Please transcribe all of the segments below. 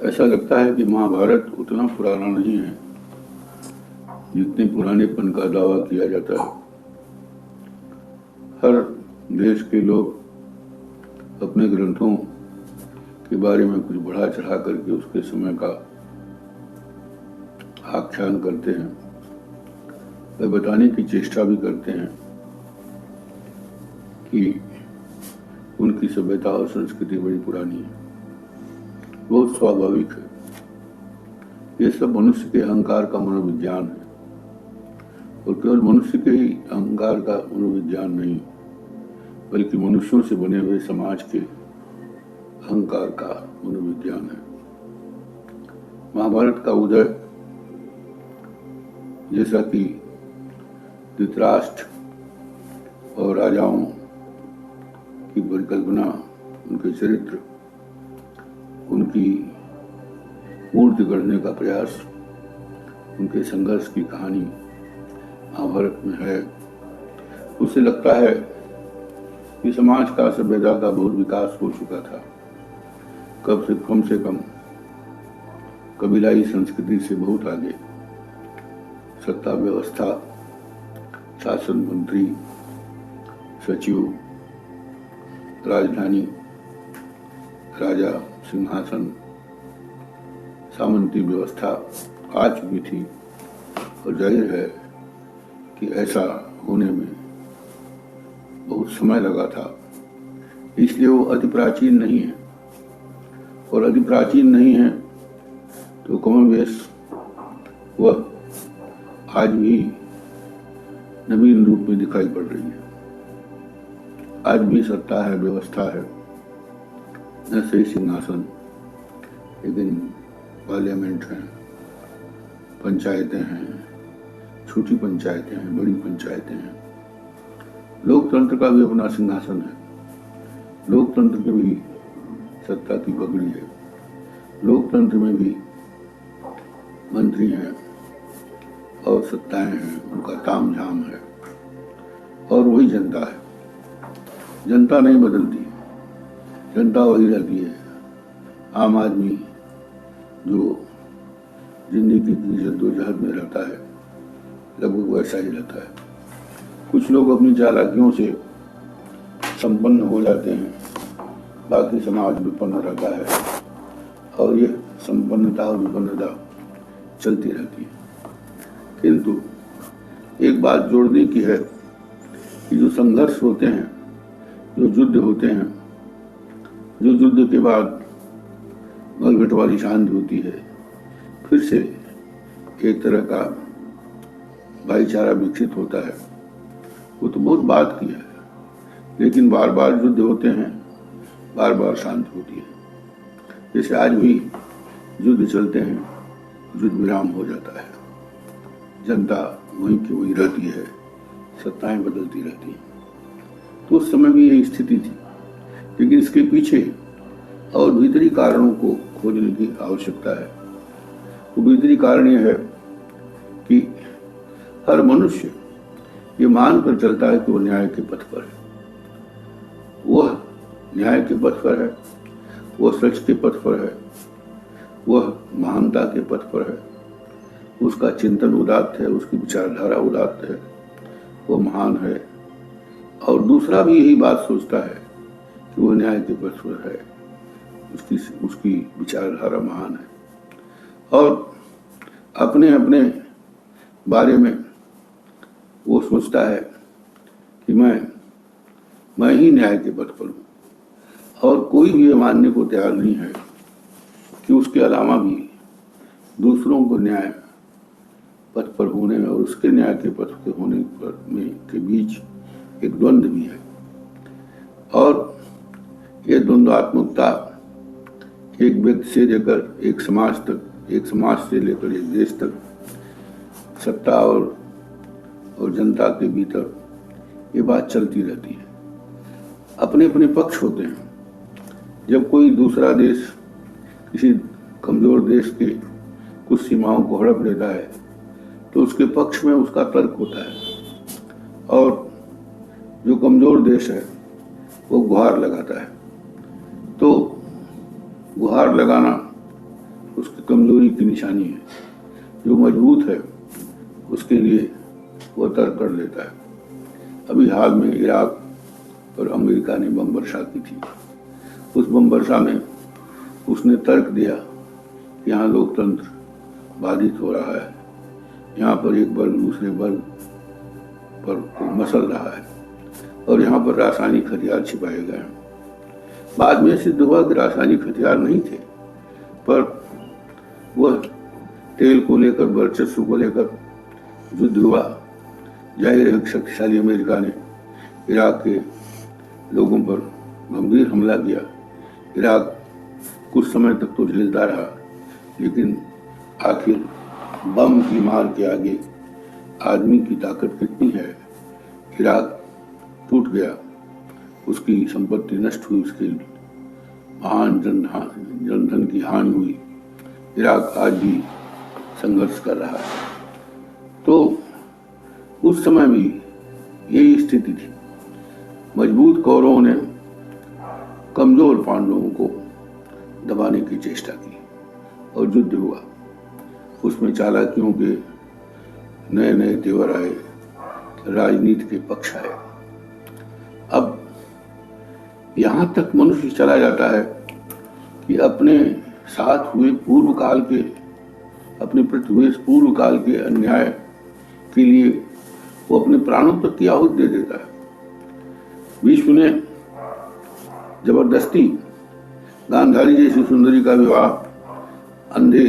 ऐसा लगता है कि महाभारत उतना पुराना नहीं है जितने पुरानेपन का दावा किया जाता है। हर देश के लोग अपने ग्रंथों के बारे में कुछ बढ़ा चढ़ा करके उसके समय का आख्यान करते हैं, वह बताने की चेष्टा भी करते हैं कि उनकी सभ्यता और संस्कृति बड़ी पुरानी है। बहुत स्वाभाविक है। ये सब मनुष्य के अहंकार का मनोविज्ञान है, और केवल मनुष्य के ही अहंकार का मनोविज्ञान नहीं, बल्कि मनुष्यों से बने हुए समाज के अहंकार का मनोविज्ञान है। महाभारत का उदय, जैसा कि धृतराष्ट्र और राजाओं की परिकल्पना, उनके चरित्र, उनकी मूर्ति गढ़ने का प्रयास, उनके संघर्ष की कहानी महाभारत में है। उससे लगता है कि समाज का, सभ्यता का बहुत विकास हो चुका था। कम से कम कबीलाई संस्कृति से बहुत आगे सत्ता व्यवस्था, शासन, मंत्री, सचिव, राजधानी, राजा, सिंहासन, सामंती व्यवस्था आ चुकी थी, और जाहिर है कि ऐसा होने में बहुत समय लगा था। इसलिए वो अति प्राचीन नहीं है, और अति प्राचीन नहीं है तो कमोबेश वह आज भी नवीन रूप में दिखाई पड़ रही है। आज भी सत्ता है, व्यवस्था है, न सही सिंहासन, लेकिन पार्लियामेंट है, पंचायतें हैं, छोटी पंचायतें हैं, बड़ी पंचायतें हैं। लोकतंत्र का भी अपना सिंहासन है, लोकतंत्र की भी सत्ता की पगड़ी है, लोकतंत्र में भी मंत्री हैं और सत्ताएं हैं, उनका तामझाम है, और वही जनता है। जनता नहीं बदलती, जनता वही रहती है। आम आदमी जो जिंदगी की जद्दोजहद में रहता है, लगभग वैसा ही रहता है। कुछ लोग अपनी चालाकियों से संपन्न हो जाते हैं, बाकी समाज विपन्न रहता है, और ये संपन्नता और विपन्नता चलती रहती है। किंतु एक बात जोड़ने की है कि जो संघर्ष होते हैं, जो युद्ध होते हैं, जो युद्ध के बाद गलघट वाली शांति होती है, फिर से एक तरह का भाईचारा विकसित होता है, वो तो बहुत बात की है। लेकिन बार बार युद्ध होते हैं, बार बार शांति होती है। जैसे आज भी युद्ध चलते हैं, युद्ध विराम हो जाता है, जनता वहीं की वहीं रहती है, सत्ताएं बदलती रहती हैं। तो उस समय भी यही स्थिति थी, लेकिन इसके पीछे और भीतरी कारणों को खोजने की आवश्यकता है। वो भीतरी कारण यह है कि हर मनुष्य ये मानकर चलता है कि वो न्याय के पथ पर है, वह न्याय के पथ पर है, वह सच के पथ पर है, वह महानता के पथ पर है, उसका चिंतन उदात्त है, उसकी विचारधारा उदात्त है, वो महान है। और दूसरा भी यही बात सोचता है कि वो न्याय के पथ पर है, उसकी विचारधारा महान है, और अपने अपने बारे में वो सोचता है कि मैं ही न्याय के पथ पर हूँ, और कोई भी ये मानने को तैयार नहीं है कि उसके अलावा भी दूसरों को न्याय पथ पर होने और उसके न्याय के पथ के होने पर में के बीच एक द्वंद्व भी है। और ये द्वंद्वात्मकता एक व्यक्ति से लेकर एक समाज तक, एक समाज से लेकर एक देश तक, सत्ता और जनता के भीतर ये बात चलती रहती है। अपने अपने पक्ष होते हैं। जब कोई दूसरा देश किसी कमजोर देश के कुछ सीमाओं को हड़प लेता है, तो उसके पक्ष में उसका तर्क होता है, और जो कमजोर देश है वो गुहार लगाता है। तो गुहार लगाना उसकी कमजोरी की निशानी है। जो मजबूत है उसके लिए वो तर्क कर लेता है। अभी हाल में इराक पर अमेरिका ने बम वर्षा की थी। उस बम वर्षा में उसने तर्क दिया कि यहाँ लोकतंत्र बाधित हो रहा है, यहाँ पर एक वर्ग दूसरे वर्ग पर मसल रहा है और यहाँ पर रासायनिक हथियार छिपाए गए हैं। बाद में सिद्ध हुआ कि रासायनिक हथियार नहीं थे, पर वह तेल को लेकर, वर्चस्व को लेकर युद्ध हुआ। जाहिर है शक्तिशाली अमेरिका ने इराक के लोगों पर गंभीर हमला किया। इराक कुछ समय तक तो झेलता रहा, लेकिन आखिर बम की मार के आगे आदमी की ताकत कितनी है। इराक टूट गया, उसकी संपत्ति नष्ट हुई, उसके महान जनधन की हानि हुई। इराक आज भी संघर्ष कर रहा है। तो उस समय भी यही स्थिति थी। मजबूत कौरवों ने कमजोर पांडवों को दबाने की चेष्टा की और युद्ध हुआ। उसमें चालाकियों के नए नए तेवर आए, राजनीति के पक्ष आए। अब यहां तक मनुष्य चला जाता है कि अपने साथ हुए पूर्व काल के, अपने प्रति हुए पूर्व काल के अन्याय के लिए वो अपने प्राणों तक की आहुति दे देता है। विश्व ने जबरदस्ती गांधारी जैसी सुंदरी का विवाह अंधे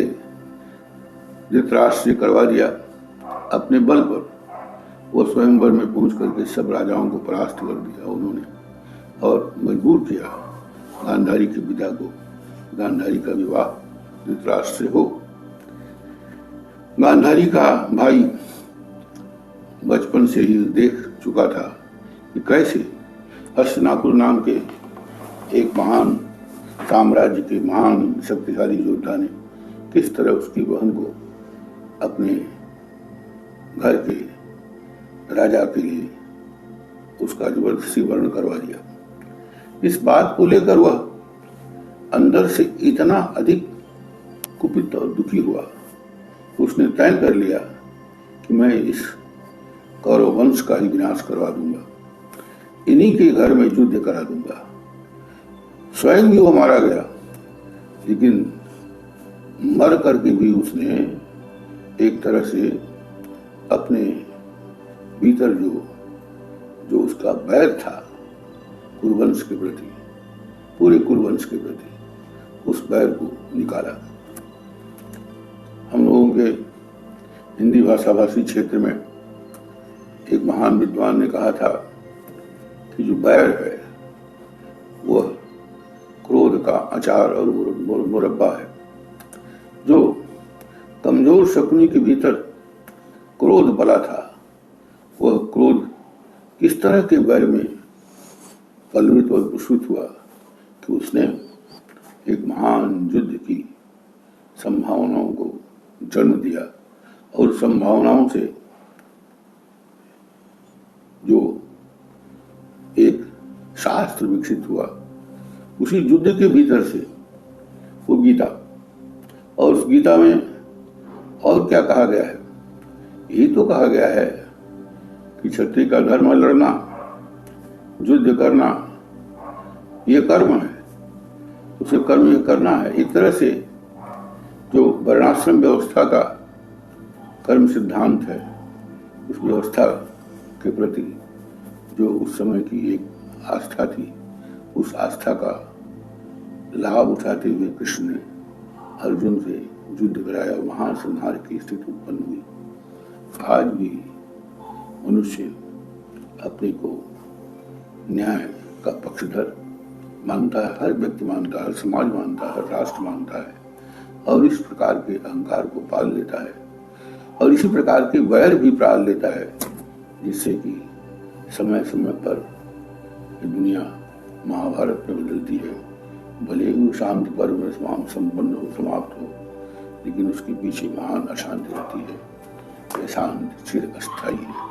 धृतराष्ट्र से करवा दिया। अपने बल पर वो स्वयंवर में पहुंच करके सब राजाओं को परास्त कर दिया उन्होंने और मजबूर किया गांधारी के पिता को गांधारी का विवाह धृतराष्ट्र से हो। गांधारी का भाई बचपन से ही देख चुका था कि कैसे हस्तिनापुर नाम के एक महान साम्राज्य के महान शक्तिशाली योद्धा ने किस तरह उसकी बहन को अपने घर के राजा के लिए उसका जबरदस्ती वर्ण करवा दिया। इस बात को लेकर वह अंदर से इतना अधिक कुपित और दुखी हुआ, उसने तय कर लिया कि मैं इस कौरव वंश का ही विनाश करवा दूंगा, इन्हीं के घर में युद्ध करा दूंगा। स्वयं भी वो मारा गया, लेकिन मर करके भी उसने एक तरह से अपने भीतर जो उसका बैर था कुरुवंश के प्रति, पूरे कुरुवंश के प्रति, उस बैर को निकाला। हम लोगों के हिंदी भाषा भाषी क्षेत्र में एक महान विद्वान ने कहा था कि जो बैर है वह क्रोध का अचार और मुरब्बा है। जो कमजोर शकुनी के भीतर क्रोध पला था, वह क्रोध किस तरह के बैर में पल्लवित और पुष्पित हुआ कि उसने एक महान युद्ध की संभावनाओं को जन्म दिया और संभावनाओं से जो एक शास्त्र विकसित हुआ, उसी युद्ध के भीतर से वो गीता, और उस गीता में और क्या कहा गया है? यही तो कहा गया है कि क्षत्रिय का धर्म लड़ना, युद्ध करना, ये कर्म है, उसे कर्म ये करना है। एक तरह से जो वर्णाश्रम व्यवस्था का कर्म सिद्धांत है, उस व्यवस्था के प्रति जो उस समय की एक आस्था थी, उस आस्था का लाभ उठाते हुए कृष्ण ने अर्जुन से युद्ध कराया, वहां संहार की स्थिति उत्पन्न हुई। आज भी मनुष्य अपने को न्याय का पक्षधर मानता है, हर व्यक्ति मानता है, हर समाज मानता है, हर राष्ट्र मानता है, और इस प्रकार के अहंकार को पाल लेता है और इसी प्रकार के वैर भी पाल लेता है, जिससे कि समय समय पर ये दुनिया महाभारत में बदलती है। भले ही शांति पर्व में संपन्न हो, समाप्त हो, लेकिन उसके पीछे महान अशांति रहती है। ये शांति चिर अस्थायी है।